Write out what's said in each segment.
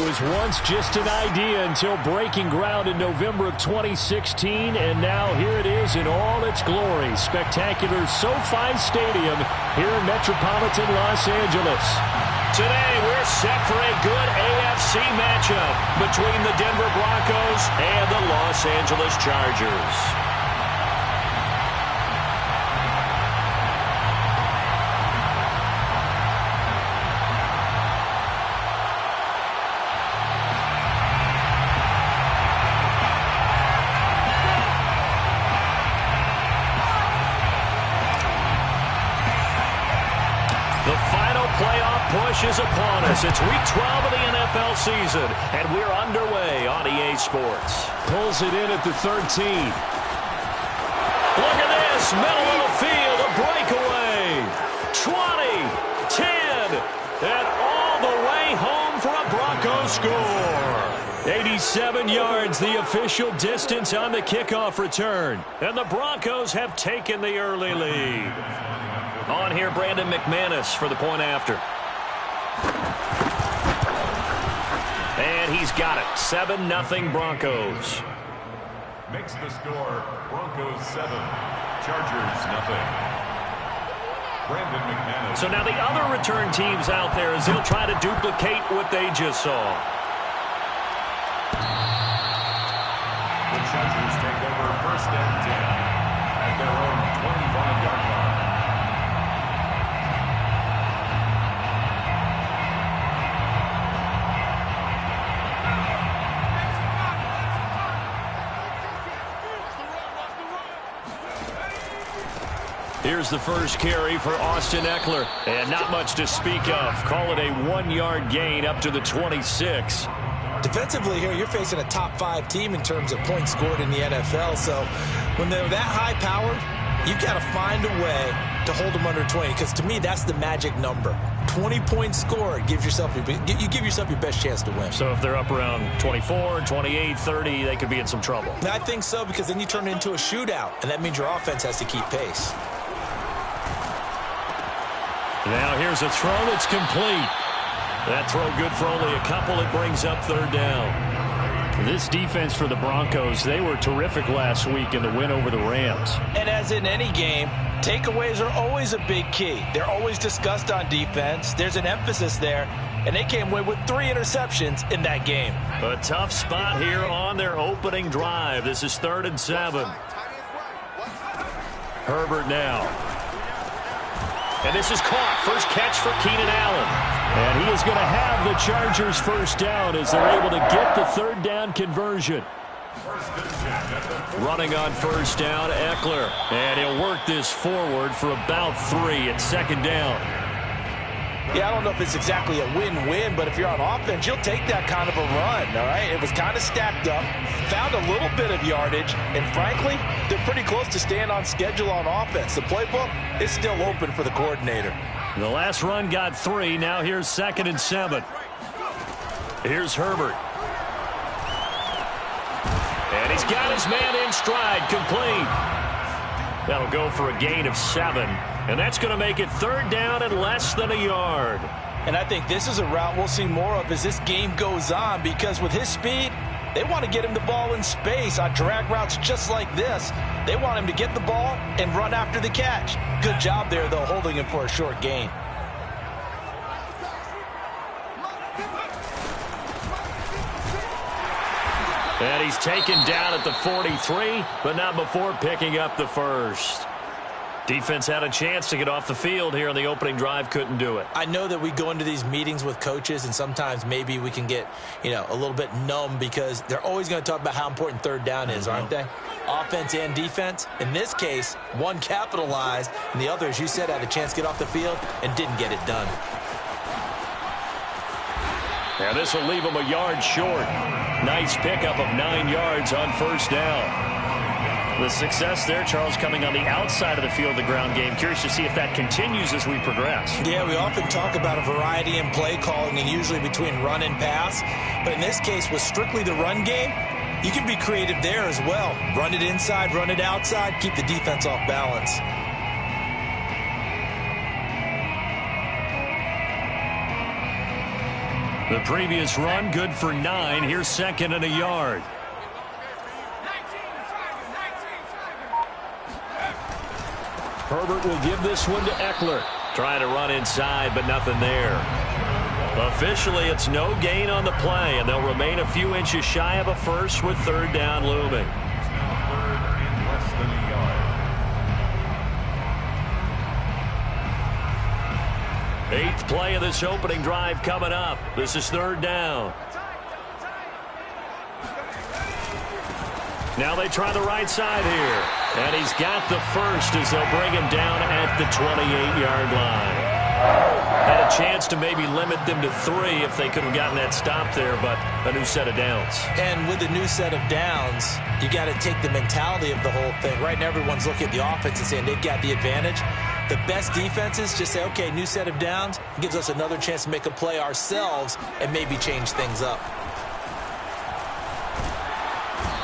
was once just an idea until breaking ground in November of 2016, and now here it is in all its glory. Spectacular SoFi Stadium here in metropolitan Los Angeles. Today, we're set for a good AFC matchup between the Denver Broncos and the Los Angeles Chargers. Push is upon us. It's week 12 of the NFL season, and we're underway on EA Sports. Pulls it in at the 13. Look at this. Middle of the field, a breakaway. 20, 10, and all the way home for a Broncos score. 87 yards, the official distance on the kickoff return. And the Broncos have taken the early lead. On here, Brandon McManus for the point after. And he's got it. 7-0 Broncos. Makes the score Broncos 7, Chargers 0. Brandon McManus. So now the other return teams out there as they'll try to duplicate what they just saw. The Chargers take over 1st and 10 at their own 25-yard line. Here's the first carry for Austin Eckler. And not much to speak of. Call it a 1-yard gain up to the 26. Defensively here, you're facing a top 5 team in terms of points scored in the NFL. So when they're that high-powered, you've got to find a way to hold them under 20. Because to me, that's the magic number. 20 points scored gives yourself you give yourself your best chance to win. So if they're up around 24, 28, 30, they could be in some trouble. I think so, because then you turn it into a shootout, and that means your offense has to keep pace. Now here's a throw that's complete. That throw good for only a couple. It brings up 3rd down. This defense for the Broncos, they were terrific last week in the win over the Rams. And as in any game, takeaways are always a big key. They're always discussed on defense. There's an emphasis there, and they came away with 3 interceptions in that game. A tough spot here on their opening drive. This is 3rd and 7. Herbert now. And this is caught. First catch for Keenan Allen. And he is going to have the Chargers first down as they're able to get the 3rd down conversion. Running on first down, Eckler. And he'll work this forward for about 3 at 2nd down. Yeah, I don't know if it's exactly a win-win, but if you're on offense, you'll take that kind of a run, all right? It was kind of stacked up, found a little bit of yardage, and frankly, they're pretty close to staying on schedule on offense. The playbook is still open for the coordinator. The last run got 3. Now here's 2nd and 7. Here's Herbert. And he's got his man in stride, complete. That'll go for a gain of 7. And that's going to make it 3rd down and less than a yard. And I think this is a route we'll see more of as this game goes on, because with his speed, they want to get him the ball in space on drag routes just like this. They want him to get the ball and run after the catch. Good job there, though, holding him for a short gain. And he's taken down at the 43, but not before picking up the first. Defense had a chance to get off the field here on the opening drive, couldn't do it. I know that we go into these meetings with coaches, and sometimes maybe we can get, a little bit numb, because they're always going to talk about how important 3rd down is, aren't they? Offense and defense. In this case, one capitalized, and the other, as you said, had a chance to get off the field and didn't get it done. Now this will leave him a yard short. Nice pickup of 9 yards on first down. The success there, Charles, coming on the outside of the field, the ground game. Curious to see if that continues as we progress. Yeah, we often talk about a variety in play calling, and usually between run and pass. But in this case, with strictly the run game, you can be creative there as well. Run it inside, run it outside, keep the defense off balance. The previous run good for 9. Here's second and a yard. Herbert will give this one to Eckler. Trying to run inside, but nothing there. Officially, it's no gain on the play, and they'll remain a few inches shy of a first with third down looming. Third and less than a yard. 8th play of this opening drive coming up. This is third down. Now they try the right side here. And he's got the first as they'll bring him down at the 28-yard line. Had a chance to maybe limit them to 3 if they could have gotten that stop there, but a new set of downs. And with the new set of downs, you got to take the mentality of the whole thing. Right now, everyone's looking at the offense and saying they've got the advantage. The best defenses just say, okay, new set of downs. It gives us another chance to make a play ourselves and maybe change things up.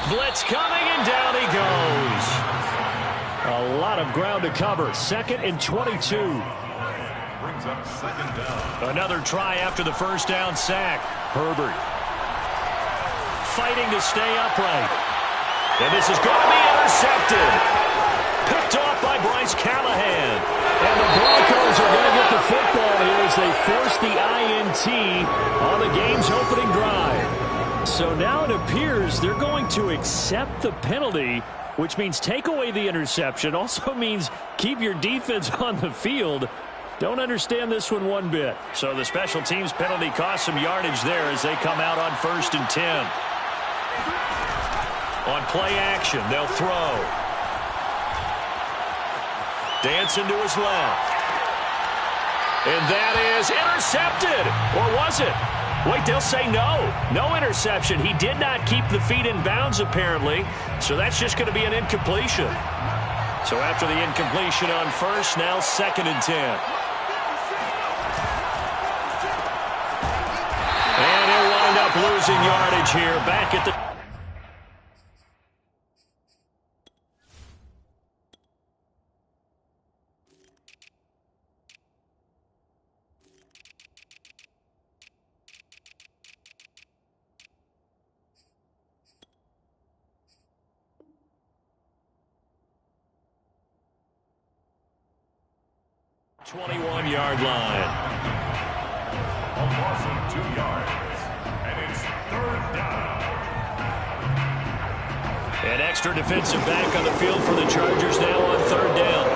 Blitz coming, and down he goes. A lot of ground to cover. 2nd and 22. Brings up second down. Another try after the first down sack. Herbert fighting to stay upright. And this is going to be intercepted. Picked off by Bryce Callahan. And the Broncos are going to get the football here as they force the INT on the game's opening drive. So now it appears they're going to accept the penalty, which means take away the interception. Also means keep your defense on the field. Don't understand this one bit. So the special teams penalty cost some yardage there as they come out on 1st and 10. On play action, they'll throw. Dancing to his left. And that is intercepted. Or was it? Wait, they'll say no. No interception. He did not keep the feet in bounds, apparently. So that's just going to be an incompletion. So after the incompletion on 1st, now 2nd and 10. And he'll wind up losing yardage here back at the... 21-yard line. A loss of 2 yards. And it's third down. An extra defensive back on the field for the Chargers now on third down.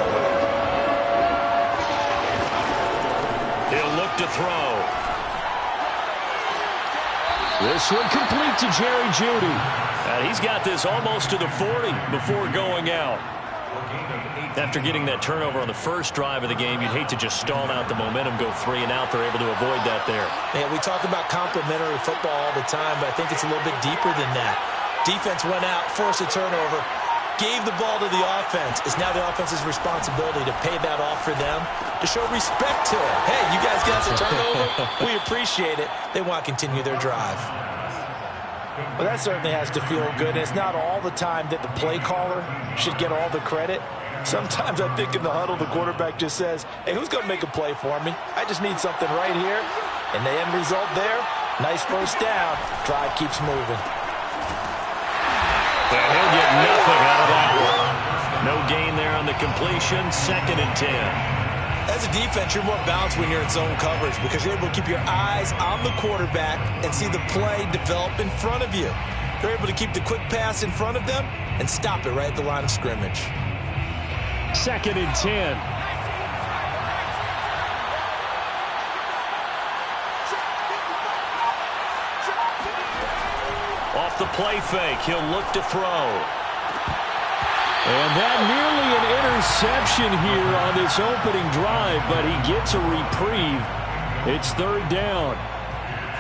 He'll look to throw. This one complete to Jerry Jeudy. And he's got this almost to the 40 before going out. After getting that turnover on the first drive of the game, you'd hate to just stall out the momentum, go 3 and out. They're able to avoid that there. Yeah, we talk about complementary football all the time, but I think it's a little bit deeper than that. Defense went out, forced a turnover, gave the ball to the offense. It's now the offense's responsibility to pay that off for them, to show respect to it. Hey, you guys got the turnover? We appreciate it. They want to continue their drive. Well, that certainly has to feel good. And it's not all the time that the play caller should get all the credit. Sometimes I think in the huddle, the quarterback just says, hey, who's going to make a play for me? I just need something right here. And the end result there, nice first down. Drive keeps moving. Well, he'll get nothing out of that one. No gain there on the completion. 2nd and 10. As a defense, you're more balanced when you're in zone coverage because you're able to keep your eyes on the quarterback and see the play develop in front of you. They're able to keep the quick pass in front of them and stop it right at the line of scrimmage. 2nd and 10. Off the play fake, he'll look to throw. And that nearly an interception here on this opening drive, but he gets a reprieve. It's third down.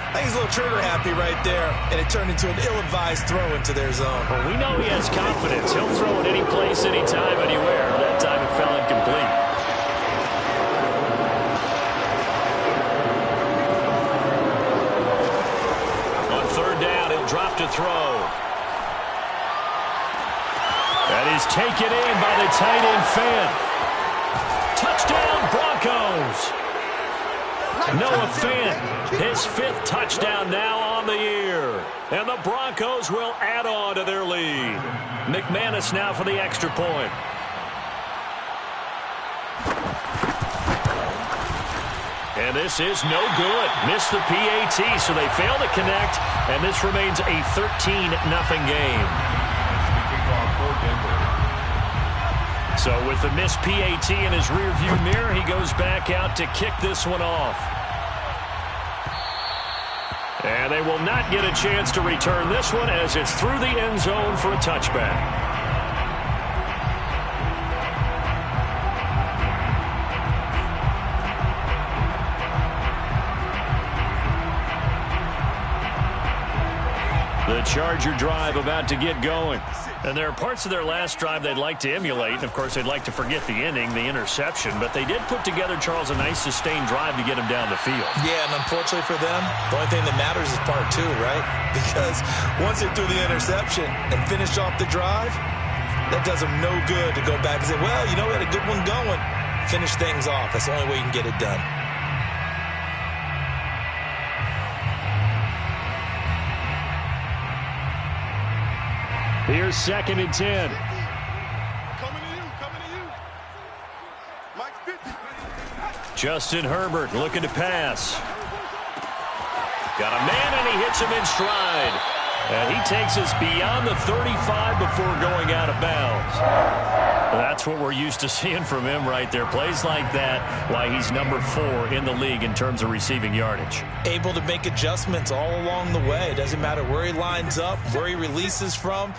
I think he's a little trigger happy right there, and it turned into an ill-advised throw into their zone. Well, we know he has confidence. He'll throw it any place, anytime, anywhere. That time it fell incomplete. On third down, he'll drop to throw. That is taken in by the tight end Fan. Touchdown, Broncos. Noah Fant, his 5th touchdown now on the year. And the Broncos will add on to their lead. McManus now for the extra point. And this is no good. Missed the PAT, so they fail to connect, and this remains a 13-0 game. So with the missed PAT in his rearview mirror, he goes back out to kick this one off. And they will not get a chance to return this one as it's through the end zone for a touchback. The Charger drive about to get going. And there are parts of their last drive they'd like to emulate. And, of course, they'd like to forget the ending, the interception. But they did put together, Charles, a nice sustained drive to get him down the field. Yeah, and unfortunately for them, the only thing that matters is part 2, right? Because once they threw the interception and finished off the drive, that does them no good to go back and say, well, you know, we had a good one going. Finish things off. That's the only way you can get it done. Here's 2nd and 10. Coming to you. Mike Fitz. Justin Herbert looking to pass. Got a man, and he hits him in stride. And he takes us beyond the 35 before going out of bounds. That's what we're used to seeing from him right there. Plays like that, why he's number 4 in the league in terms of receiving yardage. Able to make adjustments all along the way. It doesn't matter where he lines up, where he releases from.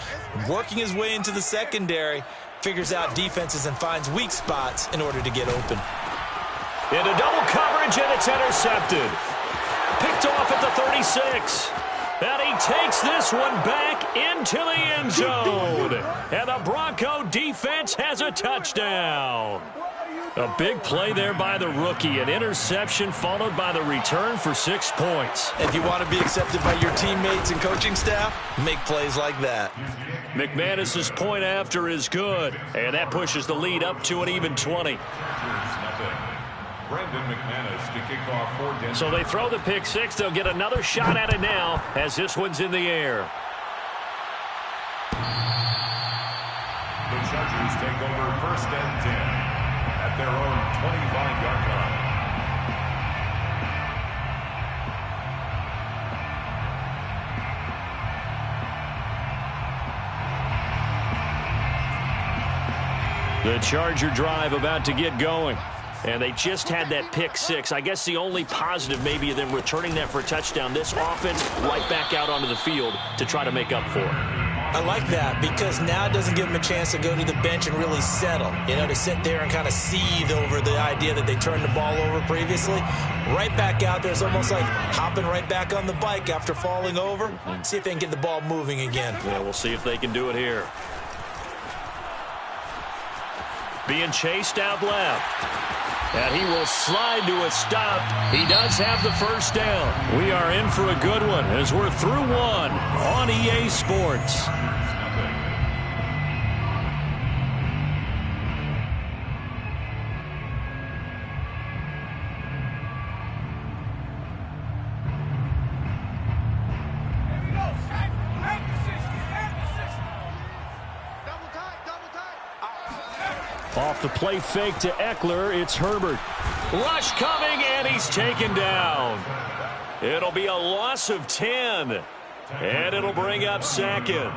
Working his way into the secondary, figures out defenses and finds weak spots in order to get open. Into double coverage, and it's intercepted. Picked off at the 36. And he takes this one back into the end zone. And the Bronco defense has a touchdown. A big play there by the rookie. An interception followed by the return for 6 points. If you want to be accepted by your teammates and coaching staff, make plays like that. McManus's point after is good. And that pushes the lead up to an even 20. Brandon McManus to kick off for Denver. So they throw the pick 6. They'll get another shot at it now as this one's in the air. The Chargers take over 1st and 10 at their own 25-yard line. The Charger drive about to get going. And they just had that pick 6. I guess the only positive maybe of them returning that for a touchdown. This offense right back out onto the field to try to make up for it. I like that because now it doesn't give them a chance to go to the bench and really settle. You know, to sit there and kind of seethe over the idea that they turned the ball over previously. Right back out there is almost like hopping right back on the bike after falling over. See if they can get the ball moving again. Yeah, we'll see if they can do it here. Being chased out left. And he will slide to a stop. He does have the first down. We are in for a good one as we're through one on EA Sports. Off the play fake to Eckler, it's Herbert. Rush coming, and he's taken down. It'll be a loss of 10, and it'll bring up 2nd.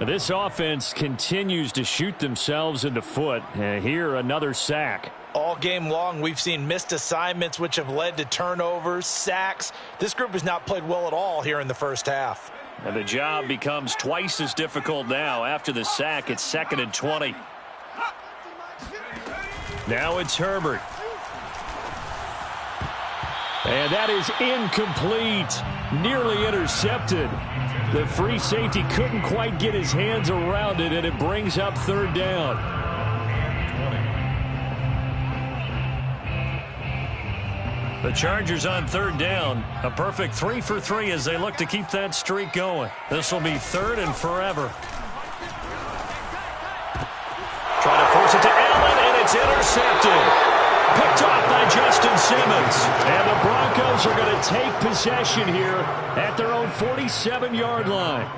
This offense continues to shoot themselves in the foot. Here, another sack. All game long, we've seen missed assignments, which have led to turnovers, sacks. This group has not played well at all here in the first half. And the job becomes twice as difficult now. After the sack, it's 2nd and 20. Now it's Herbert. And that is incomplete. Nearly intercepted. The free safety couldn't quite get his hands around it, and it brings up 3rd down. The Chargers on 3rd down. A perfect 3 for 3 as they look to keep that streak going. This will be 3rd and forever. Trying to force it to Allen, and it's intercepted. Picked off by Justin Simmons. And the Broncos are going to take possession here at their own 47-yard line.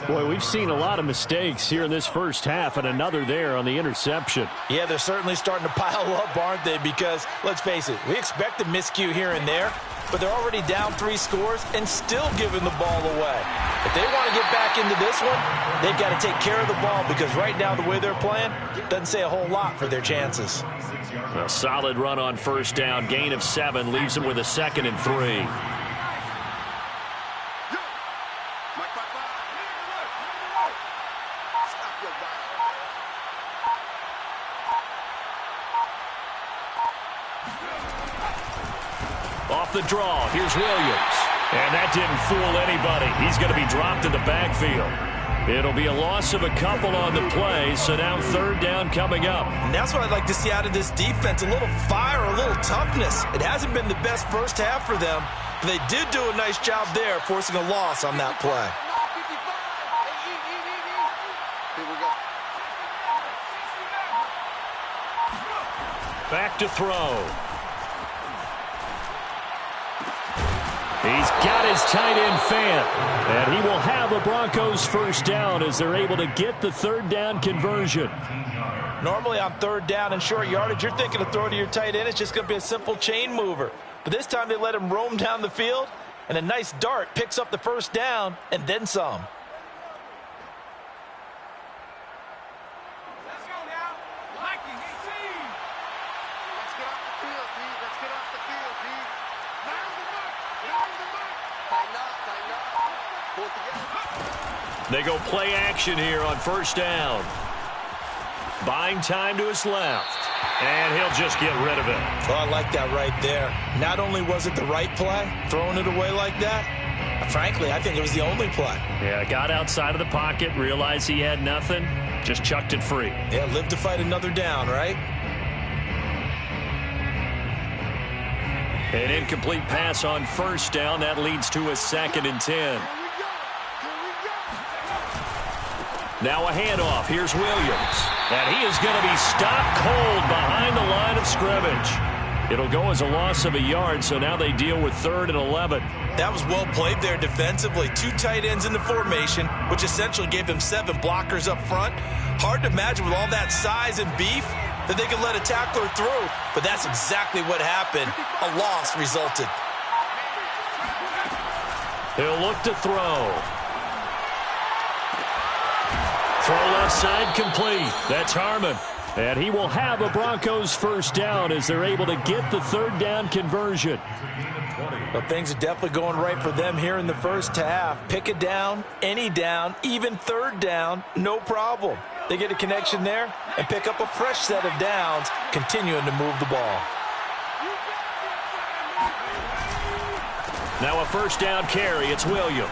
Boy, we've seen a lot of mistakes here in this first half, and another there on the interception. Yeah, they're certainly starting to pile up, aren't they? Because, let's face it, we expect a miscue here and there, but they're already down 3 scores and still giving the ball away. If they want to get back into this one, they've got to take care of the ball, because right now the way they're playing doesn't say a whole lot for their chances. A solid run on first down. Gain of 7 leaves them with a 2nd and 3. Off the draw, here's Williams. And that didn't fool anybody. He's going to be dropped in the backfield. It'll be a loss of a couple on the play, so now 3rd down coming up. And that's what I'd like to see out of this defense, a little fire, a little toughness. It hasn't been the best first half for them, but they did do a nice job there, forcing a loss on that play. Back to throw. He's got his tight end Fant, and he will have a Broncos first down as they're able to get the 3rd down conversion. Normally on 3rd down and short yardage, you're thinking to throw to your tight end. It's just going to be a simple chain mover. But this time they let him roam down the field, and a nice dart picks up the first down and then some. They go play action here on first down. Buying time to his left. And he'll just get rid of it. Oh, I like that right there. Not only was it the right play, throwing it away like that, frankly, I think it was the only play. Yeah, got outside of the pocket, realized he had nothing, just chucked it free. Yeah, live to fight another down, right? An incomplete pass on first down. That leads to a 2nd and 10. Now a handoff. Here's Williams. And he is going to be stopped cold behind the line of scrimmage. It'll go as a loss of a yard, so now they deal with 3rd and 11. That was well played there defensively. 2 tight ends in the formation, which essentially gave them 7 blockers up front. Hard to imagine with all that size and beef that they could let a tackler through, but that's exactly what happened. A loss resulted. He'll look to throw. Throw left side complete. That's Harmon. And he will have a Broncos first down as they're able to get the 3rd down conversion. Well, things are definitely going right for them here in the first half. Pick a down, any down, even 3rd down, no problem. They get a connection there and pick up a fresh set of downs, continuing to move the ball. Now a first down carry. It's Williams.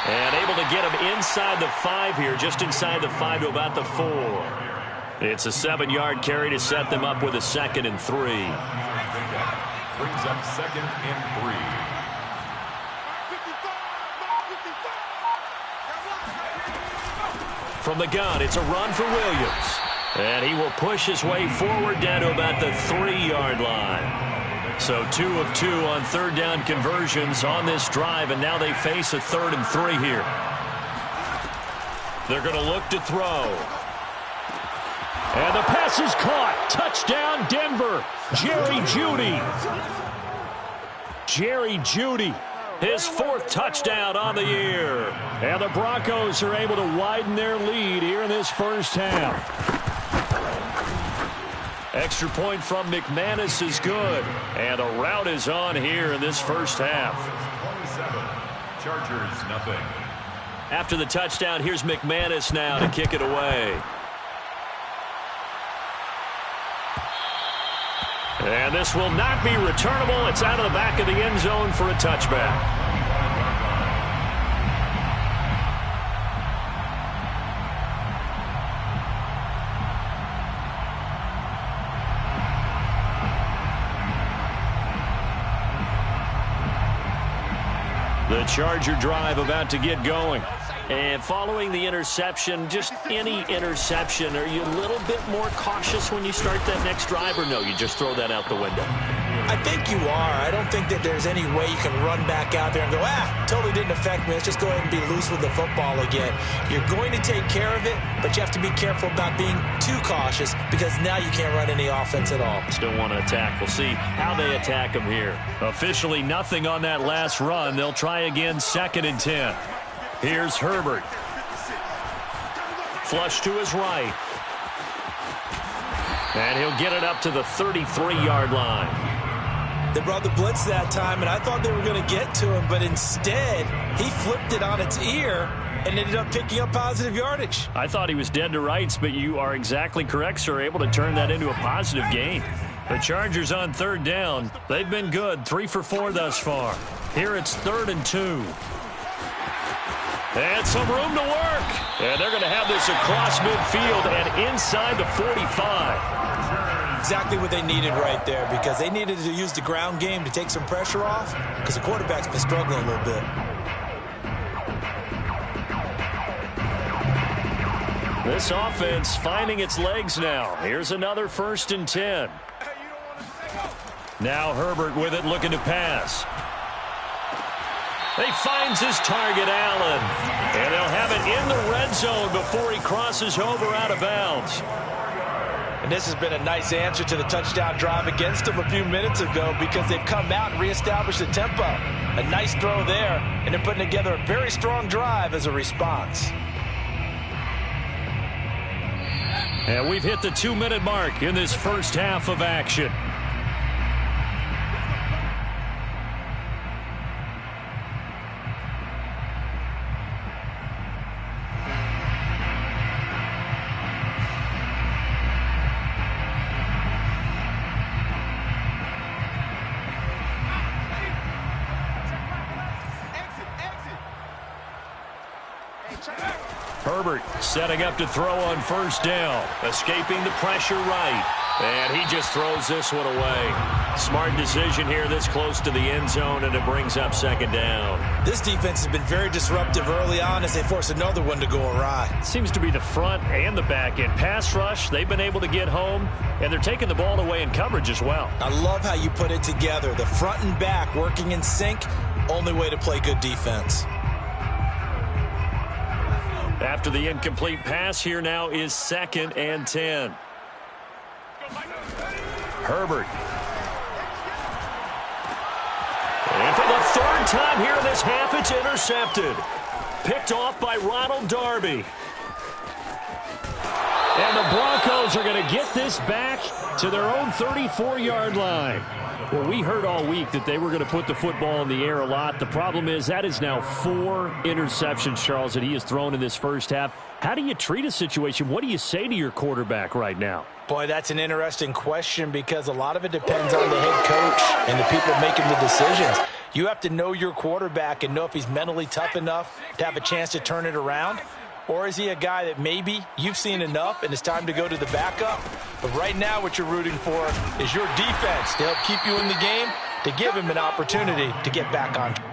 And able to get him inside the 5 here, just inside the 5 to about the 4. It's a 7-yard carry to set them up with a 2nd and 3. Brings up 2nd and 3. From the gun, it's a run for Williams. And he will push his way forward down to about the 3-yard line. So 2 of 2 on 3rd down conversions on this drive, and now they face a 3rd and 3 here. They're going to look to throw. And the pass is caught. Touchdown, Denver. Jerry Jeudy. Jerry Jeudy, his 4th touchdown on the year. And the Broncos are able to widen their lead here in this first half. Extra point from McManus is good. And a rout is on here in this first half. 27. Chargers, nothing. After the touchdown, here's McManus now to kick it away. And this will not be returnable. It's out of the back of the end zone for a touchback. The Charger drive about to get going. And following the interception, just any interception, are you a little bit more cautious when you start that next drive, or no, you just throw that out the window? I think you are. I don't think that there's any way you can run back out there and go, totally didn't affect me. Let's just go ahead and be loose with the football again. You're going to take care of it, but you have to be careful about being too cautious because now you can't run any offense at all. Still want to attack. We'll see how they attack them here. Officially nothing on that last run. They'll try again, 2nd and 10. Here's Herbert. Flush to his right. And he'll get it up to the 33-yard line. They brought the blitz that time, and I thought they were going to get to him, but instead, he flipped it on its ear and ended up picking up positive yardage. I thought he was dead to rights, but you are exactly correct, sir. Able to turn that into a positive gain. The Chargers on 3rd down. They've been good, 3 for 4 thus far. Here it's 3rd and 2. And some room to work. And they're going to have this across midfield and inside the 45. Exactly what they needed right there, because they needed to use the ground game to take some pressure off, because the quarterback's been struggling a little bit. This offense finding its legs now. Here's another 1st and 10. Now Herbert with it, looking to pass. He finds his target, Allen. And they'll have it in the red zone before he crosses over out of bounds. And this has been a nice answer to the touchdown drive against them a few minutes ago, because they've come out and reestablished the tempo. A nice throw there, and they're putting together a very strong drive as a response. And we've hit the 2-minute mark in this first half of action. Herbert setting up to throw on 1st down. Escaping the pressure right. And he just throws this one away. Smart decision here this close to the end zone, and it brings up 2nd down. This defense has been very disruptive early on as they force another one to go awry. Seems to be the front and the back end. Pass rush, they've been able to get home, and they're taking the ball away in coverage as well. I love how you put it together. The front and back working in sync, only way to play good defense. After the incomplete pass, here now is 2nd and 10. Herbert. And for the 3rd time here in this half, it's intercepted. Picked off by Ronald Darby. And the Broncos are going to get this back to their own 34-yard line. Well, we heard all week that they were going to put the football in the air a lot. The problem is that is now 4 interceptions, Charles, that he has thrown in this first half. How do you treat a situation? What do you say to your quarterback right now? Boy, that's an interesting question, because a lot of it depends on the head coach and the people making the decisions. You have to know your quarterback and know if he's mentally tough enough to have a chance to turn it around. Or is he a guy that maybe you've seen enough and it's time to go to the backup? But right now what you're rooting for is your defense to help keep you in the game, to give him an opportunity to get back on track.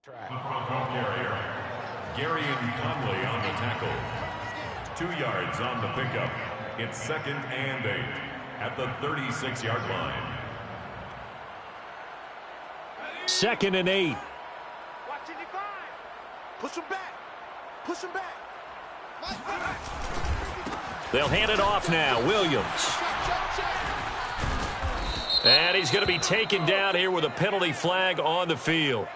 Bronco carrier, Gary and Conley on the tackle. 2 yards on the pickup. It's 2nd and 8 at the 36-yard line. 2nd and 8. Watch it, push him back. Push him back. They'll hand it off now. Williams. And he's going to be taken down here with a penalty flag on the field.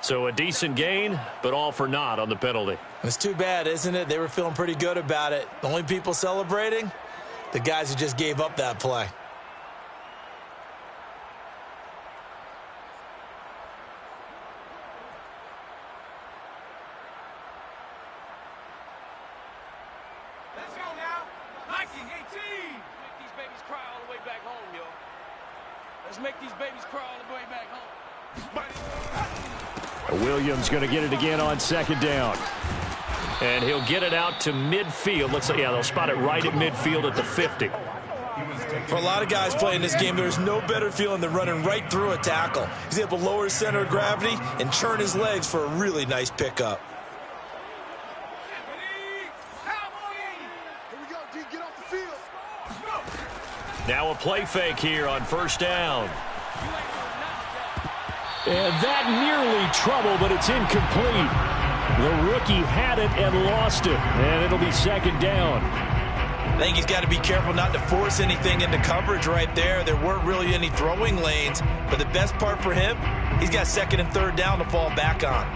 So a decent gain, but all for naught on the penalty. It's too bad, isn't it? They were feeling pretty good about it. The only people celebrating, the guys who just gave up that play. Let's go now. 1918. Make these babies cry all the way back home, yo. Let's make these babies cry all the way back home. Williams going to get it again on 2nd down. And he'll get it out to midfield. Looks like, yeah, they'll spot it right at midfield at the 50. For a lot of guys playing this game, there's no better feeling than running right through a tackle. He's able to lower his center of gravity and churn his legs for a really nice pickup. Here we go, D. Get off the field. Now a play fake here on 1st down. And that nearly trouble, but it's incomplete. The rookie had it and lost it, and it'll be 2nd down. I think he's got to be careful not to force anything into coverage right there. There weren't really any throwing lanes, but the best part for him, he's got 2nd and 3rd down to fall back on.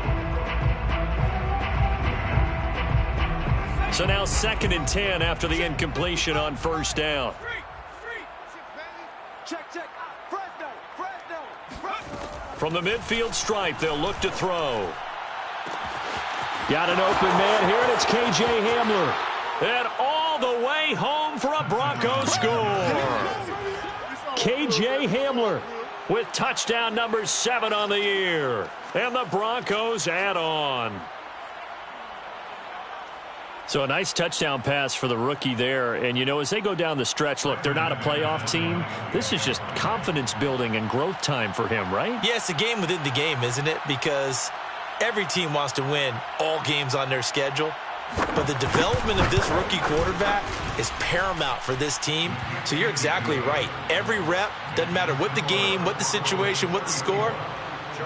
So now 2nd and 10 after the incompletion on 1st down. Check. From the midfield stripe, they'll look to throw. Got an open man here, and it's K.J. Hamler. And all the way home for a Broncos score. K.J. Hamler with touchdown number 7 on the year. And the Broncos add on. So a nice touchdown pass for the rookie there. And, you know, as they go down the stretch, look, they're not a playoff team. This is just confidence building and growth time for him, right? Yeah, it's a game within the game, isn't it? Because every team wants to win all games on their schedule. But the development of this rookie quarterback is paramount for this team. So you're exactly right. Every rep, doesn't matter what the game, what the situation, what the score,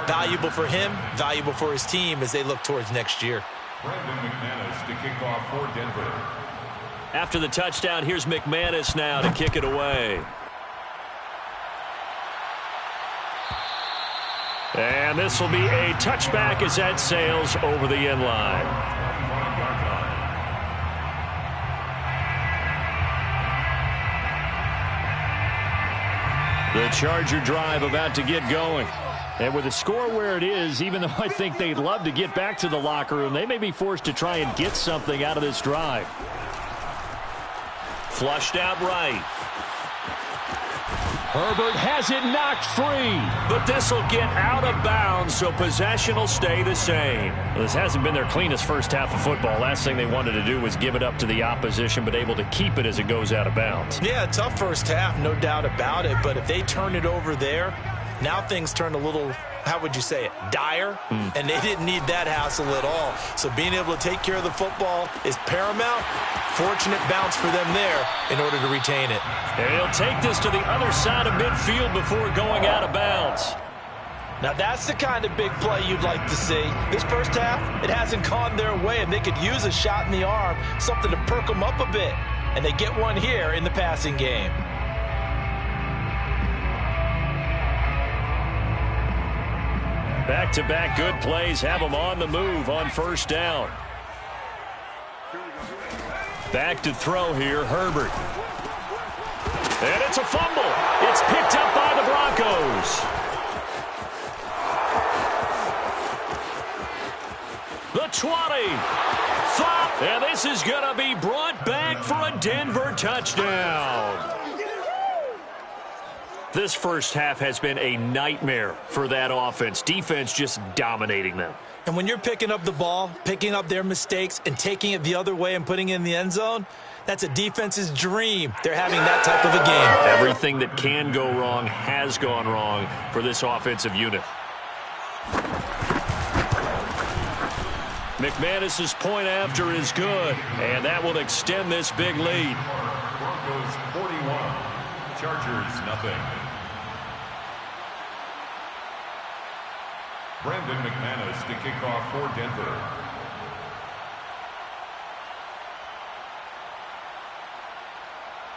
valuable for him, valuable for his team as they look towards next year. Brandon McManus to kick off for Denver. After the touchdown, here's McManus now to kick it away. And this will be a touchback as that sails over the end line. The Charger drive about to get going. And with the score where it is, even though I think they'd love to get back to the locker room, they may be forced to try and get something out of this drive. Flushed out right. Herbert has it knocked free, but this will get out of bounds, so possession will stay the same. Well, this hasn't been their cleanest first half of football. Last thing they wanted to do was give it up to the opposition, but able to keep it as it goes out of bounds. Yeah, tough first half, no doubt about it, but if they turn it over there, now things turn a little, how would you say it, dire, and they didn't need that hassle at all. So being able to take care of the football is paramount. Fortunate bounce for them there in order to retain it. And he'll take this to the other side of midfield before going out of bounds. Now that's the kind of big play you'd like to see. This first half, it hasn't gone their way, and they could use a shot in the arm, something to perk them up a bit. And they get one here in the passing game. Back-to-back good plays have them on the move on first down. Back to throw here, Herbert. And it's a fumble. It's picked up by the Broncos. The 20. Flop. And this is going to be brought back for a Denver touchdown. This first half has been a nightmare for that offense. Defense just dominating them. And when you're picking up the ball, picking up their mistakes, and taking it the other way and putting it in the end zone, that's a defense's dream. They're having that type of a game. Everything that can go wrong has gone wrong for this offensive unit. McManus's point after is good, and that will extend this big lead. Broncos 41, Chargers nothing. Brandon McManus to kick off for Denver.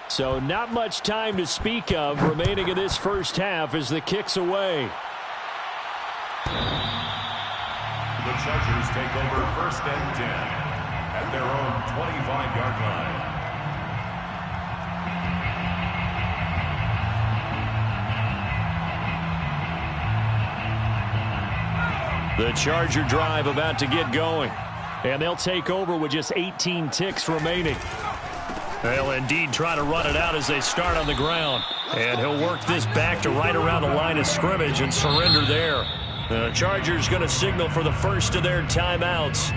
So not much time to speak of remaining in this first half as the kick's away. The Chargers take over 1st and 10 at their own 25-yard line. The Charger drive about to get going, and they'll take over with just 18 ticks remaining. They'll indeed try to run it out as they start on the ground, and he'll work this back to right around the line of scrimmage and surrender there. The Chargers going to signal for the first of their timeouts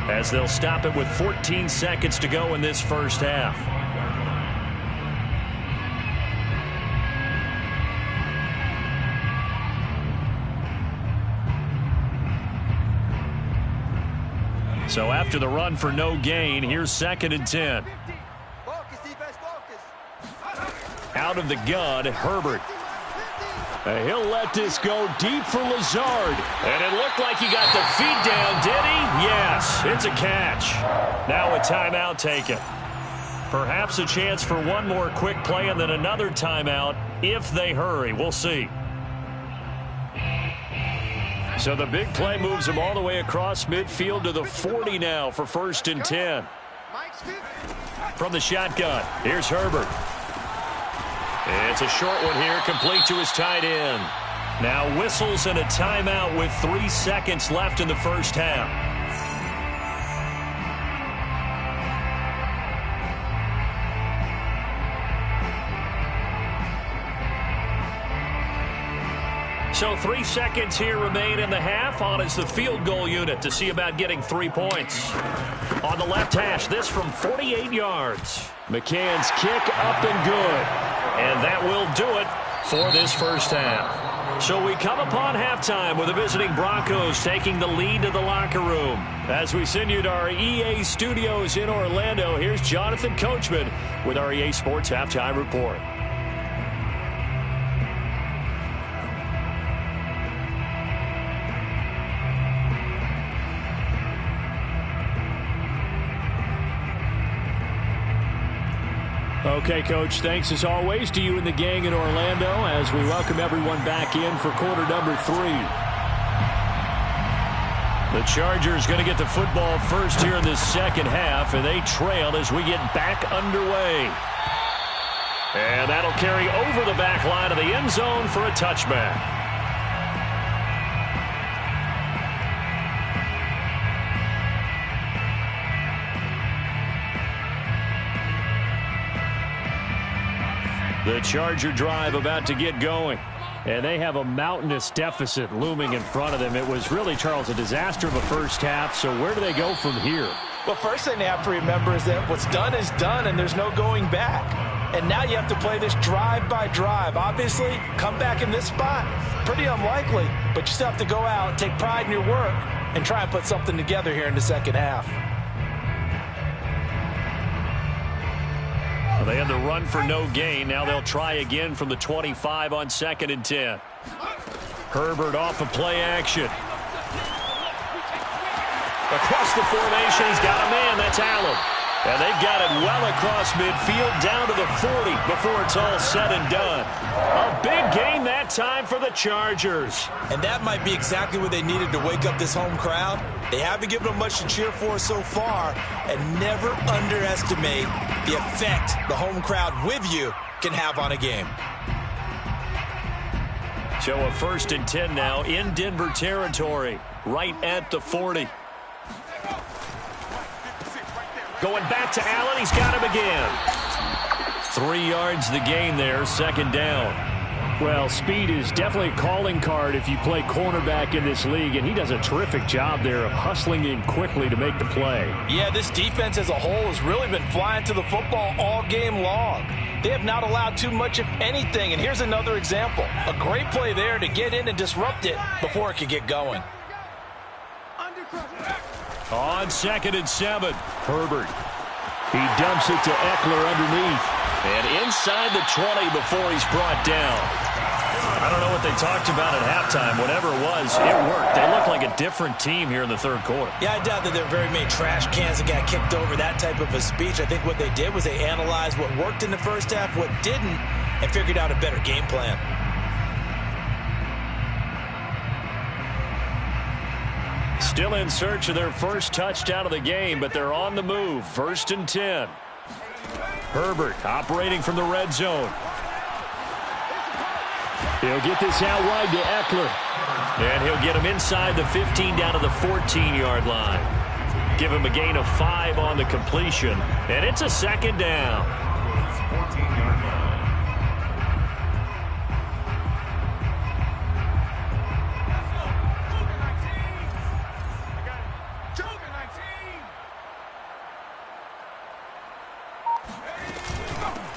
as they'll stop it with 14 seconds to go in this first half. So after the run for no gain, here's 2nd and 10. Out of the gun, Herbert. He'll let this go deep for Lazard. And it looked like he got the feet down, did he? Yes, it's a catch. Now a timeout taken. Perhaps a chance for one more quick play and then another timeout if they hurry. We'll see. So the big play moves him all the way across midfield to the 40 now for 1st and 10. From the shotgun, here's Herbert. It's a short one here, complete to his tight end. Now whistles and a timeout with 3 seconds left in the first half. So 3 seconds here remain in the half. On is the field goal unit to see about getting 3 points. On the left hash, this from 48 yards. McCann's kick up and good. And that will do it for this first half. So we come upon halftime with the visiting Broncos taking the lead to the locker room. As we send you to our EA studios in Orlando, here's Jonathan Coachman with our EA Sports Halftime Report. Okay, Coach, thanks as always to you and the gang in Orlando as we welcome everyone back in for quarter number 3. The Chargers going to get the football first here in the second half, and they trail as we get back underway. And that'll carry over the back line of the end zone for a touchback. The Charger drive about to get going. And they have a mountainous deficit looming in front of them. It was really, Charles, a disaster of a first half. So where do they go from here? Well, first thing they have to remember is that what's done is done, and there's no going back. And now you have to play this drive by drive. Obviously, come back in this spot, pretty unlikely. But you still have to go out, take pride in your work, and try and put something together here in the second half. They had the run for no gain. Now they'll try again from the 25 on 2nd and 10. Herbert off of play action. Across the formation, he's got a man. That's Allen. And they've got it well across midfield down to the 40 before it's all said and done. A big gain that time for the Chargers. And that might be exactly what they needed to wake up this home crowd. They haven't given them much to cheer for so far, and never underestimate the effect the home crowd with you can have on a game. So a 1st and 10 now in Denver territory, right at the 40. Going back to Allen, he's got him again. 3 yards the gain there, 2nd down. Well, speed is definitely a calling card if you play cornerback in this league, and he does a terrific job there of hustling in quickly to make the play. Yeah, this defense as a whole has really been flying to the football all game long. They have not allowed too much of anything, and here's another example. A great play there to get in and disrupt it before it could get going. On 2nd and 7, Herbert. He dumps it to Eckler underneath. And inside the 20 before he's brought down. I don't know what they talked about at halftime. Whatever it was, it worked. They look like a different team here in the third quarter. Yeah, I doubt that there were very many trash cans that got kicked over, that type of a speech. I think what they did was they analyzed what worked in the first half, what didn't, and figured out a better game plan. Still in search of their first touchdown of the game, but they're on the move. 1st and 10. Herbert operating from the red zone. He'll get this out wide to Eckler. And he'll get him inside the 15 down to the 14-yard line. Give him a gain of 5 on the completion. And it's a 2nd down. 14-yard line.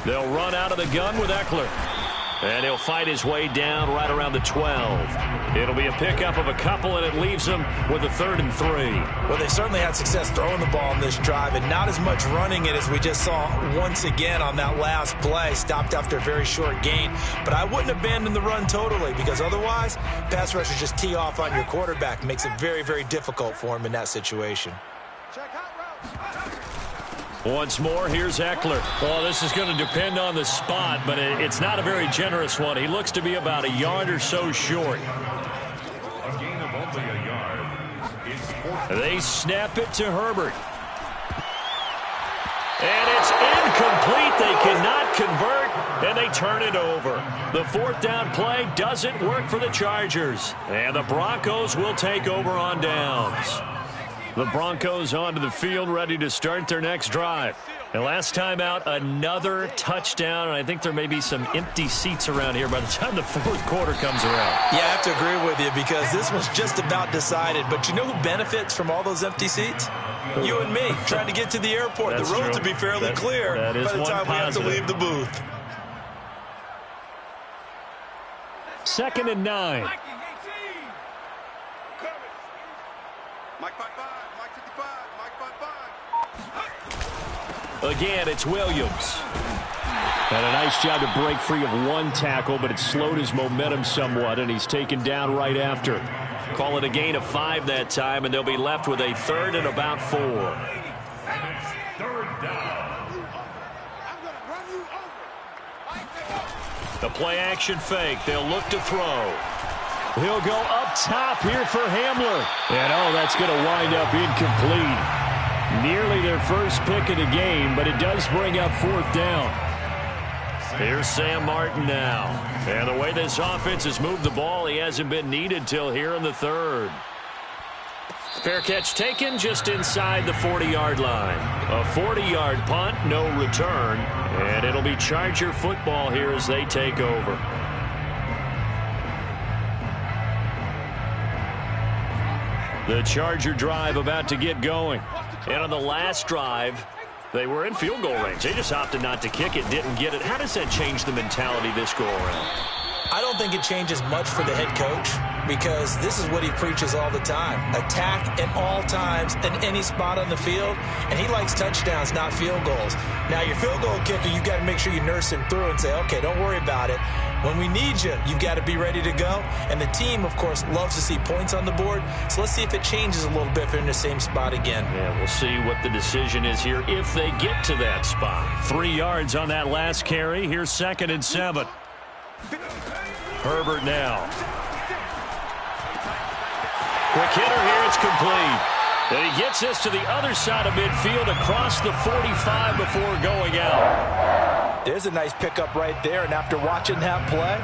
They'll run out of the gun with Eckler. And he'll fight his way down right around the 12. It'll be a pickup of a couple, and it leaves them with a 3rd and 3. Well, they certainly had success throwing the ball in this drive, and not as much running it as we just saw once again on that last play. Stopped after a very short gain. But I wouldn't abandon the run totally, because otherwise, pass rushers just tee off on your quarterback. Makes it very, very difficult for him in that situation. Once more, here's Eckler. Well, this is going to depend on the spot, but it's not a very generous one. He looks to be about a yard or so short. A gain of only a yard. It's 4th. They snap it to Herbert. And it's incomplete. They cannot convert, and they turn it over. The 4th down play doesn't work for the Chargers. And the Broncos will take over on downs. The Broncos onto the field, ready to start their next drive. And last time out, another touchdown, and I think there may be some empty seats around here by the time the 4th quarter comes around. Yeah, I have to agree with you, because this was just about decided. But you know who benefits from all those empty seats? You and me, trying to get to the airport. That's the road true. to be fairly clear that is by the time we have to leave the booth. 2nd and 9. Mike 55, Mike 55, Mike 55. Again, it's Williams. And a nice job to break free of one tackle, but it slowed his momentum somewhat, and he's taken down right after. Call it a gain of 5 that time, and they'll be left with a 3rd and about 4. And it's 3rd down. The play-action fake. They'll look to throw. He'll go up top here for Hamler. And, oh, that's going to wind up incomplete. Nearly their first pick of the game, but it does bring up 4th down. Here's Sam Martin now. And the way this offense has moved the ball, he hasn't been needed till here in the 3rd. Fair catch taken just inside the 40-yard line. A 40-yard punt, no return. And it'll be Charger football here as they take over. The Charger drive about to get going. And on the last drive, they were in field goal range. They just opted not to kick it, didn't get it. How does that change the mentality this go-around? I don't think it changes much for the head coach, because this is what he preaches all the time. Attack at all times in any spot on the field, and he likes touchdowns, not field goals. Now, your field goal kicker, you've got to make sure you nurse him through and say, okay, don't worry about it. When we need you, you've got to be ready to go. And the team, of course, loves to see points on the board. So let's see if it changes a little bit if they're in the same spot again. Yeah, we'll see what the decision is here if they get to that spot. 3 yards on that last carry. Here's 2nd and 7. Herbert now. Quick hitter here. It's complete. And he gets this to the other side of midfield across the 45 before going out. There's a nice pickup right there, and after watching that play,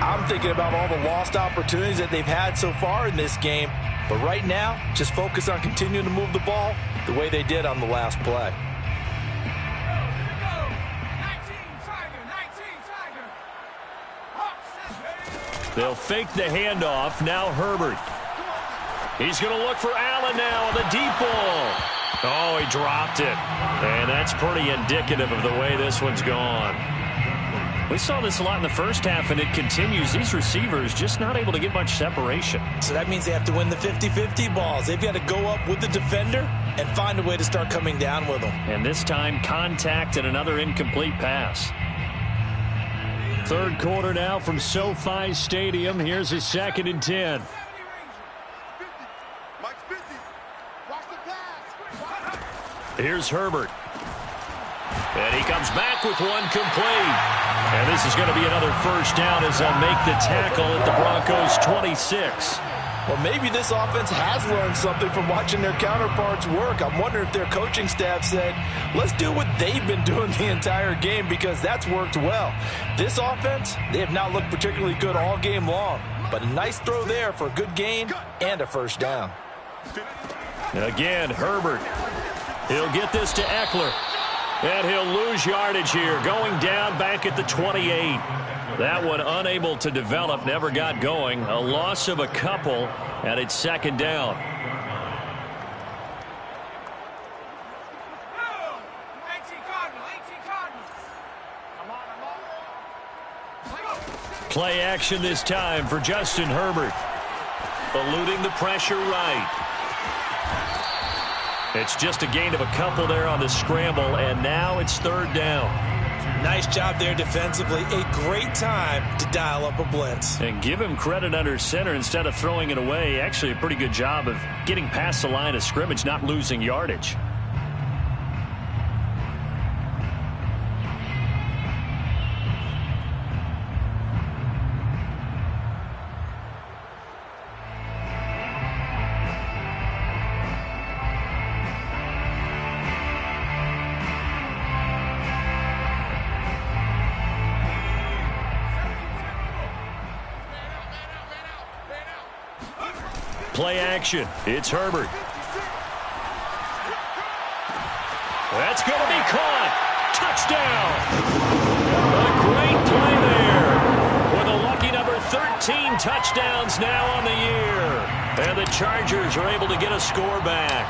I'm thinking about all the lost opportunities that they've had so far in this game. But right now, just focus on continuing to move the ball the way they did on the last play. They'll fake the handoff. Now Herbert. He's going to look for Allen now on the deep ball. Oh, he dropped it. And that's pretty indicative of the way this one's gone. We saw this a lot in the first half, and it continues. These receivers just not able to get much separation. So that means they have to win the 50-50 balls. They've got to go up with the defender and find a way to start coming down with them. And this time, contact and another incomplete pass. Third quarter now from SoFi Stadium. Here's a 2nd and 10. Here's Herbert. And he comes back with one complete. And this is going to be another first down as they'll make the tackle at the Broncos' 26. Well, maybe this offense has learned something from watching their counterparts work. I'm wondering if their coaching staff said, let's do what they've been doing the entire game, because that's worked well. This offense, they have not looked particularly good all game long. But a nice throw there for a good gain and a first down. Again, Herbert. He'll get this to Eckler. And he'll lose yardage here, going down back at the 28. That one unable to develop, never got going. A loss of a couple, and it's 2nd down. Play action this time for Justin Herbert. Eluding the pressure right. It's just a gain of a couple there on the scramble, and now it's 3rd down. Nice job there defensively. A great time to dial up a blitz. And give him credit under center instead of throwing it away. Actually, a pretty good job of getting past the line of scrimmage, not losing yardage. Play action. It's Herbert. That's going to be caught. Touchdown. A great play there. With a lucky number 13 touchdowns now on the year. And the Chargers are able to get a score back.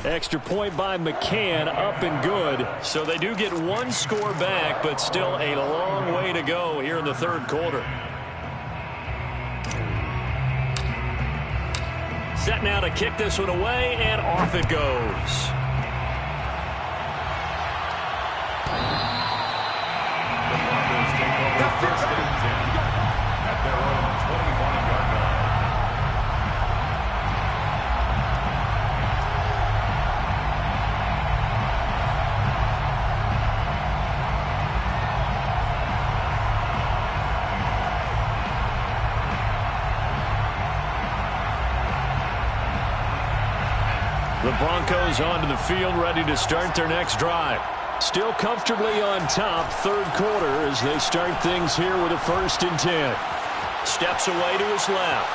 Extra point by McCann, up and good. So they do get one score back, but still a long way to go here in the 3rd quarter. Set now to kick this one away, and off it goes. The Broncos take over 1st and 10 at their own 25-yard line. The Broncos onto the field, ready to start their next drive. Still comfortably on top, 3rd quarter, as they start things here with a 1st and 10. Steps away to his left.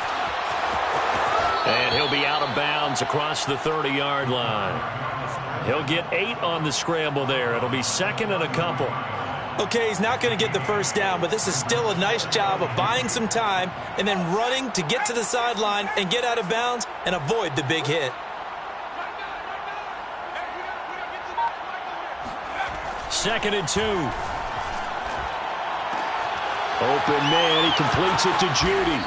And he'll be out of bounds across the 30-yard line. He'll get 8 on the scramble there. It'll be 2nd and a couple. Okay, he's not going to get the first down, but this is still a nice job of buying some time and then running to get to the sideline and get out of bounds and avoid the big hit. 2nd and 2. Open man, he completes it to Judy.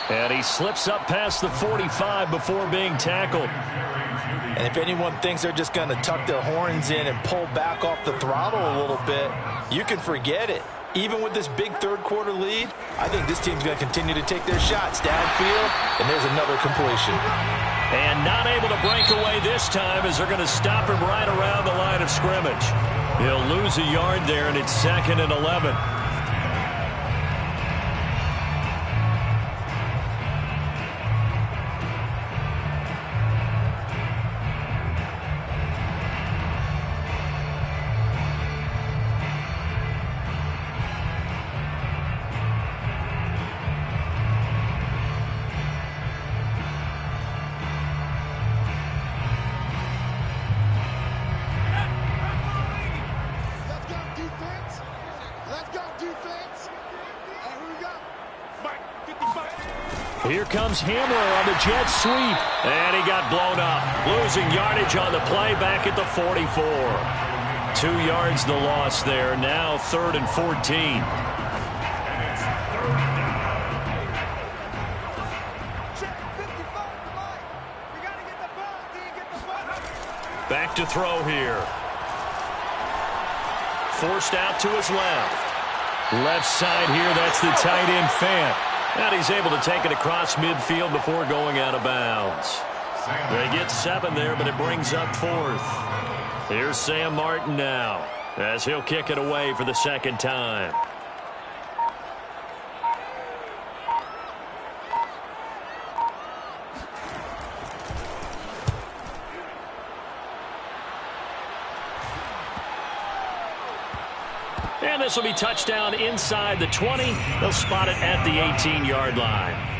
And he slips up past the 45 before being tackled. And if anyone thinks they're just going to tuck their horns in and pull back off the throttle a little bit, you can forget it. Even with this big 3rd quarter lead, I think this team's going to continue to take their shots downfield, and there's another completion. And not able to break away this time as they're going to stop him right around the line of scrimmage. He'll lose a yard there, and it's 2nd and 11. Here comes Hamler on the jet sweep. And he got blown up. Losing yardage on the play back at the 44. 2 yards the loss there. Now 3rd and 14. Back to throw here. Forced out to his left. Left side here, that's the tight end Fant. And he's able to take it across midfield before going out of bounds. They get 7 there, but it brings up 4th. Here's Sam Martin now, as he'll kick it away for the 2nd time. And this will be touchdown inside the 20. They'll spot it at the 18-yard line.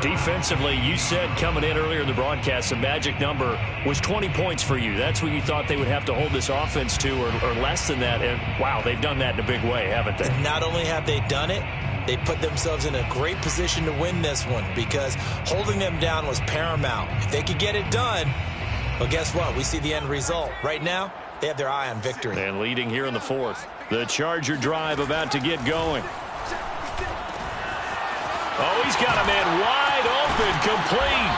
Defensively, you said coming in earlier in the broadcast, the magic number was 20 points for you. That's what you thought they would have to hold this offense to, or less than that. And, wow, they've done that in a big way, haven't they? And not only have they done it, they put themselves in a great position to win this one because holding them down was paramount. If they could get it done, well, guess what? We see the end result. Right now, they have their eye on victory. And leading here in the 4th. The Charger drive about to get going. Oh, he's got a man wide open, complete.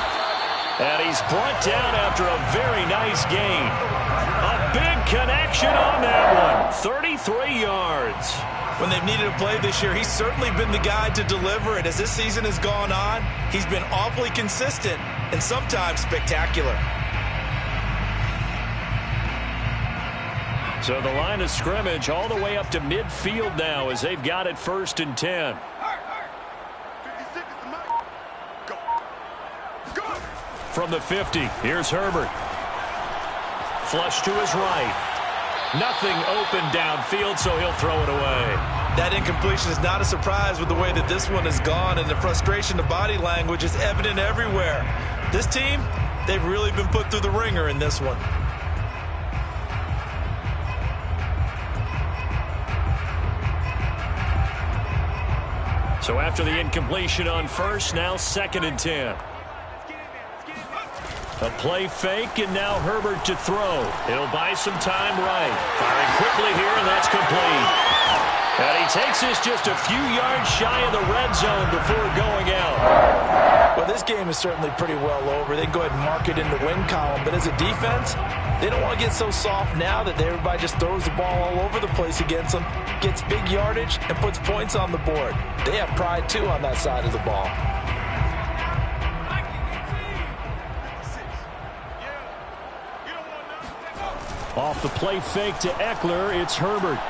And he's brought down after a very nice gain. A big connection on that one. 33 yards. When they've needed a play this year, he's certainly been the guy to deliver it. As this season has gone on, he's been awfully consistent and sometimes spectacular. So the line of scrimmage all the way up to midfield now as they've got it 1st and 10. From the 50, here's Herbert. Flush to his right. Nothing open downfield, so he'll throw it away. That incompletion is not a surprise with the way that this one has gone, and the frustration, the body language is evident everywhere. This team, they've really been put through the ringer in this one. So after the incompletion on 1st, now 2nd and 10. A play fake, and now Herbert to throw. He'll buy some time right. Firing quickly here, and that's complete. And he takes this just a few yards shy of the red zone before going out. Well, this game is certainly pretty well over. They can go ahead and mark it in the win column. But as a defense, they don't want to get so soft now that everybody just throws the ball all over the place against them, gets big yardage, and puts points on the board. They have pride, too, on that side of the ball. Off the play fake to Eckler, it's Herbert.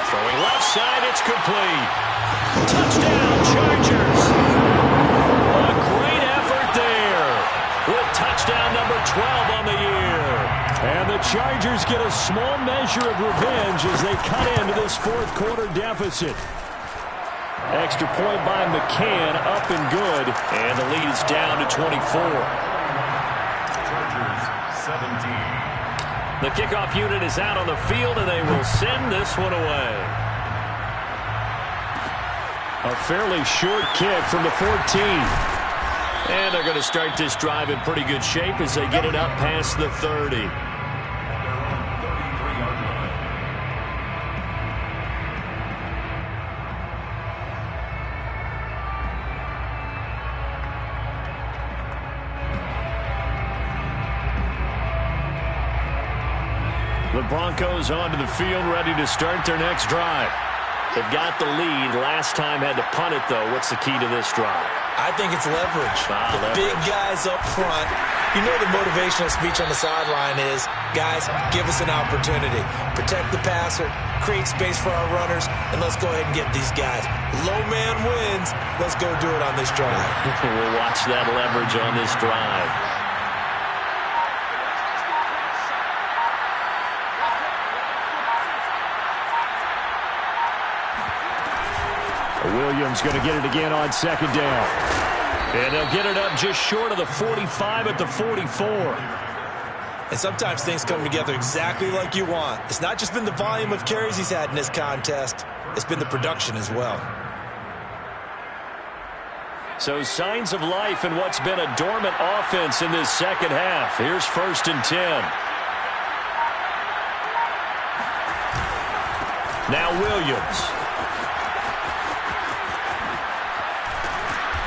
Throwing left side, it's complete. Touchdown, Chargers. A great effort there with touchdown number 12 on the year. And the Chargers get a small measure of revenge as they cut into this 4th quarter deficit. Extra point by McCann, up and good. And the lead is down to 24. 17. The kickoff unit is out on the field, and they will send this one away. A fairly short kick from the 14. And they're going to start this drive in pretty good shape as they get it up past the 30. The Broncos onto the field, ready to start their next drive. They've got the lead. Last time had to punt it, though. What's the key to this drive? I think it's leverage. The big guys up front. You know the motivational speech on the sideline is, guys, give us an opportunity. Protect the passer, create space for our runners, and let's go ahead and get these guys. Low man wins. Let's go do it on this drive. We'll watch that leverage on this drive. Williams going to get it again on 2nd down. And they'll get it up just short of the 45 at the 44. And sometimes things come together exactly like you want. It's not just been the volume of carries he's had in this contest. It's been the production as well. So signs of life in what's been a dormant offense in this second half. Here's 1st and 10. Now Williams.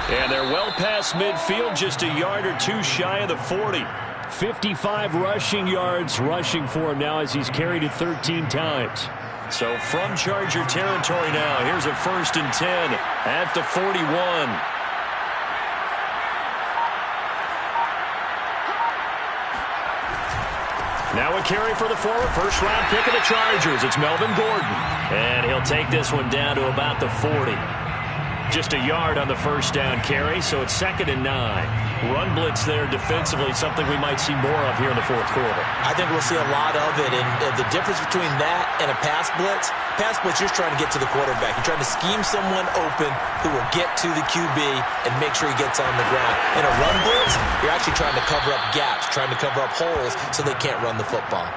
And they're well past midfield, just a yard or two shy of the 40. 55 rushing yards rushing for him now as he's carried it 13 times. So from Charger territory now, here's a 1st and 10 at the 41. Now a carry for the former first-round pick of the Chargers. It's Melvin Gordon. And he'll take this one down to about the 40. Just a yard on the first down carry, so it's 2nd and 9. Run blitz there defensively, something we might see more of here in the fourth quarter. I think we'll see a lot of it, and the difference between that and a pass blitz, you're trying to get to the quarterback. You're trying to scheme someone open who will get to the QB and make sure he gets on the ground. In a run blitz, you're actually trying to cover up gaps, trying to cover up holes so they can't run the football.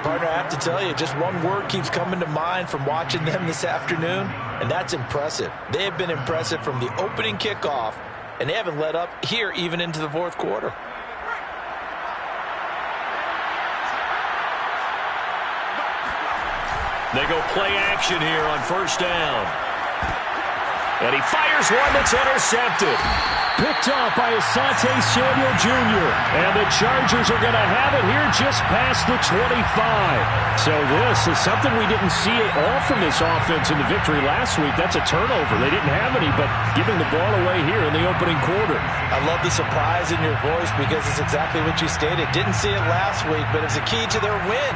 Partner, I have to tell you, just one word keeps coming to mind from watching them this afternoon, and that's impressive. They have been impressive from the opening kickoff, and they haven't let up here even into the fourth quarter. They go play action here on first down. And he fires one that's intercepted. Picked off by Asante Samuel Jr. And the Chargers are going to have it here just past the 25. So this is something we didn't see at all from this offense in the victory last week. That's a turnover. They didn't have any, but giving the ball away here in the opening quarter. I love the surprise in your voice because it's exactly what you stated. Didn't see it last week, but it's a key to their win.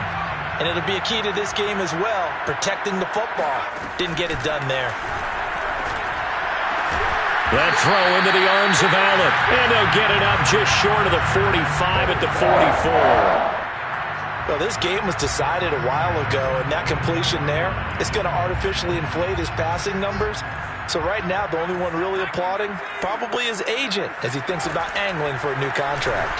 And it'll be a key to this game as well, protecting the football. Didn't get it done there. That throw into the arms of Allen. And they'll get it up just short of the 45 at the 44. Well, this game was decided a while ago, and that completion there, it's going to artificially inflate his passing numbers. So right now, the only one really applauding probably his agent as he thinks about angling for a new contract.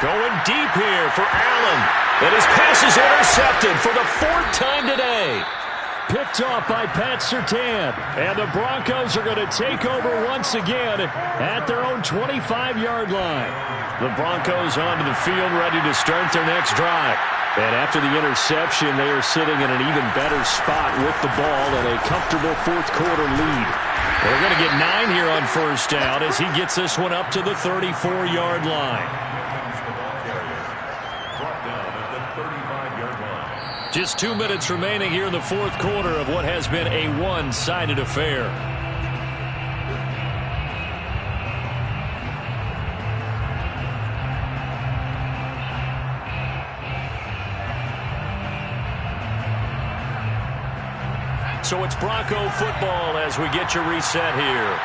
Going deep here for Allen. And his pass is intercepted for the 4th time today. Picked off by Pat Surtain. And the Broncos are going to take over once again at their own 25-yard line. The Broncos onto the field ready to start their next drive. And after the interception, they are sitting in an even better spot with the ball and a comfortable fourth quarter lead. They're going to get 9 here on first down as he gets this one up to the 34-yard line. Just 2 minutes remaining here in the fourth quarter of what has been a one-sided affair. So it's Bronco football as we get your reset here.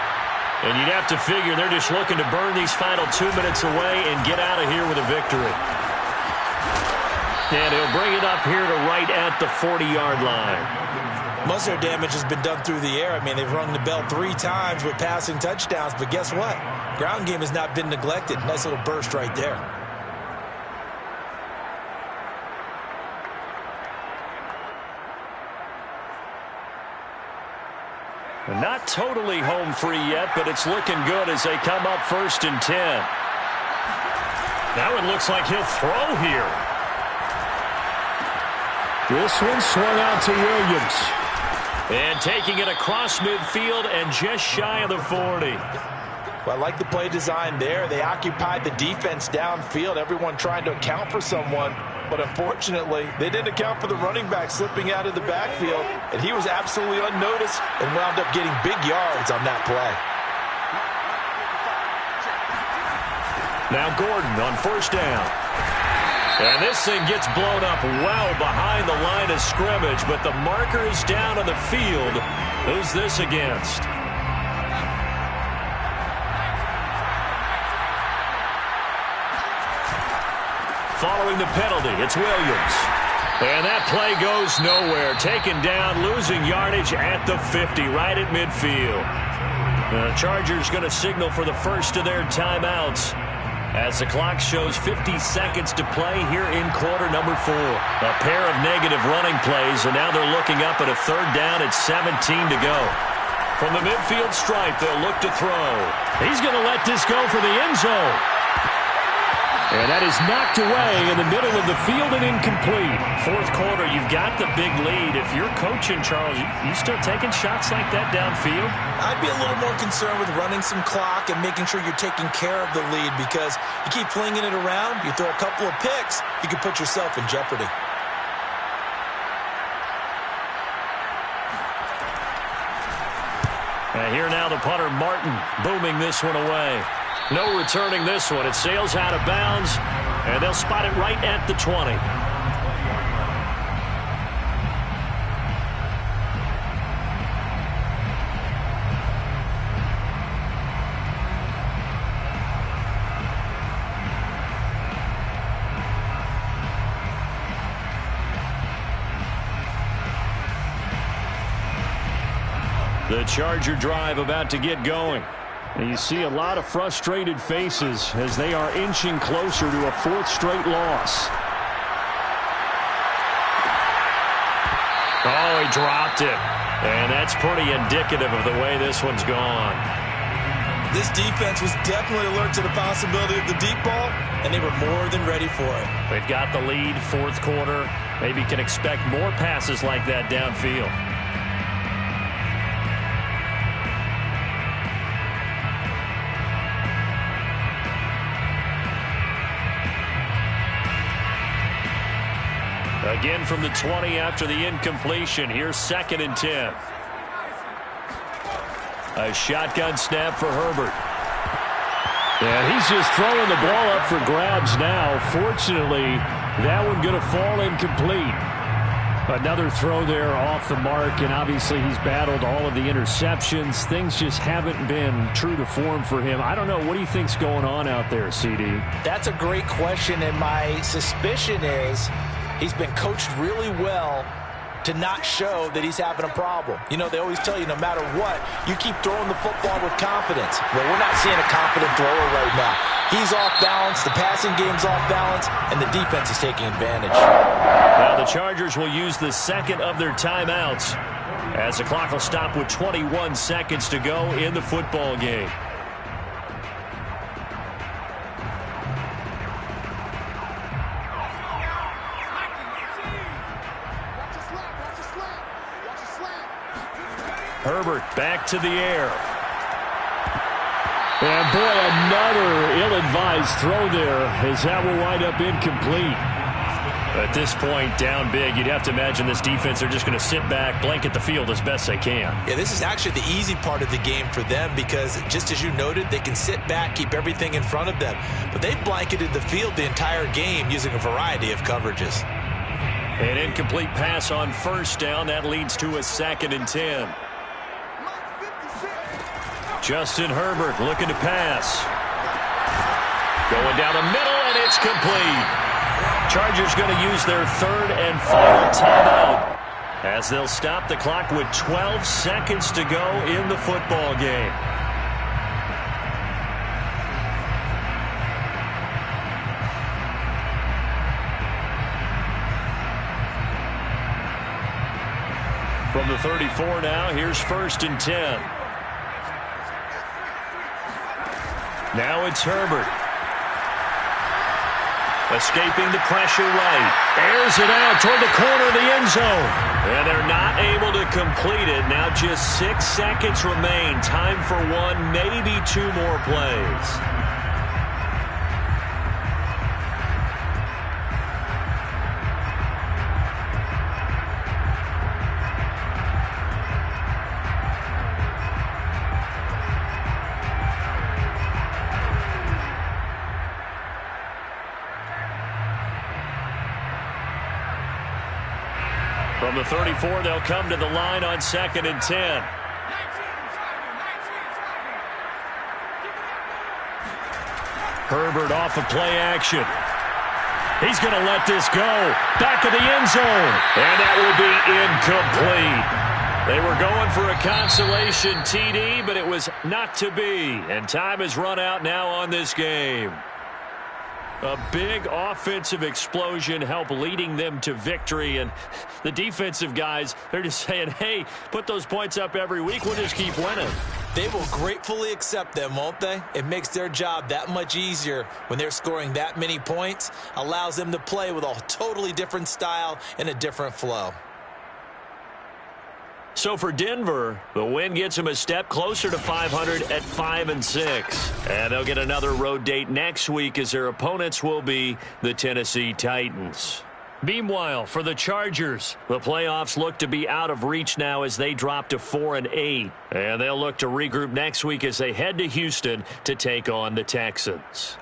And you'd have to figure they're just looking to burn these final 2 minutes away and get out of here with a victory. And he'll bring it up here to right at the 40-yard line. Most of their damage has been done through the air. I mean, they've rung the bell 3 times with passing touchdowns, but guess what? Ground game has not been neglected. Nice little burst right there. Not totally home free yet, but it's looking good as they come up 1st and 10. That one looks like he'll throw here. This one swung out to Williams. And taking it across midfield and just shy of the 40. Well, I like the play design there. They occupied the defense downfield, everyone trying to account for someone. But unfortunately, they didn't account for the running back slipping out of the backfield. And he was absolutely unnoticed and wound up getting big yards on that play. Now Gordon on first down. And this thing gets blown up well behind the line of scrimmage, but the marker is down on the field. Who's this against? Following the penalty, it's Williams. And that play goes nowhere. Taken down, losing yardage at the 50, right at midfield. The Chargers going to signal for the first of their timeouts as the clock shows 50 seconds to play here in quarter number 4. A pair of negative running plays, and now they're looking up at a 3rd down at 17 to go. From the midfield stripe, they'll look to throw. He's going to let this go for the end zone. And that is knocked away in the middle of the field and incomplete. Fourth quarter, you've got the big lead. If you're coaching, Charles, you still taking shots like that downfield? I'd be a little more concerned with running some clock and making sure you're taking care of the lead, because you keep flinging it around, you throw a couple of picks, you can put yourself in jeopardy. And here now the punter, Martin, booming this one away. No returning this one. It sails out of bounds, and they'll spot it right at the 20. The Charger drive about to get going. And you see a lot of frustrated faces as they are inching closer to a fourth straight loss. Oh, he dropped it. And that's pretty indicative of the way this one's gone. This defense was definitely alert to the possibility of the deep ball, and they were more than ready for it. They've got the lead, fourth quarter. Maybe can expect more passes like that downfield. Again from the 20 after the incompletion. Here's 2nd and 10. A shotgun snap for Herbert. And he's just throwing the ball up for grabs now. Fortunately, that one going to fall incomplete. Another throw there off the mark, and obviously he's battled all of the interceptions. Things just haven't been true to form for him. I don't know. What do you think's going on out there, CD? That's a great question, and my suspicion is he's been coached really well to not show that he's having a problem. You know, they always tell you no matter what, you keep throwing the football with confidence. Well, we're not seeing a confident thrower right now. He's off balance, the passing game's off balance, and the defense is taking advantage. Now the Chargers will use the second of their timeouts as the clock will stop with 21 seconds to go in the football game. Herbert back to the air. And boy, another ill-advised throw there as that will wind up incomplete. At this point, down big, you'd have to imagine this defense, they're just going to sit back, blanket the field as best they can. Yeah, this is actually the easy part of the game for them because, just as you noted, they can sit back, keep everything in front of them. But they've blanketed the field the entire game using a variety of coverages. An incomplete pass on first down. That leads to a 2nd and 10. Justin Herbert looking to pass. Going down the middle, and it's complete. Chargers going to use their 3rd and final timeout as they'll stop the clock with 12 seconds to go in the football game. From the 34 now, here's 1st and 10. Now it's Herbert. Escaping the pressure right. Airs it out toward the corner of the end zone. And they're not able to complete it. Now just 6 seconds remain. Time for one, maybe 2 more plays. From the 34, they'll come to the line on 2nd and 10. Herbert off of play action. He's going to let this go. Back of the end zone. And that will be incomplete. They were going for a consolation TD, but it was not to be. And time has run out now on this game. A big offensive explosion helped leading them to victory. And the defensive guys, they're just saying, hey, put those points up every week. We'll just keep winning. They will gratefully accept them, won't they? It makes their job that much easier when they're scoring that many points, allows them to play with a totally different style and a different flow. So for Denver, the win gets them a step closer to 500 at 5-6. And they'll get another road date next week as their opponents will be the Tennessee Titans. Meanwhile, for the Chargers, the playoffs look to be out of reach now as they drop to 4-8. And they'll look to regroup next week as they head to Houston to take on the Texans.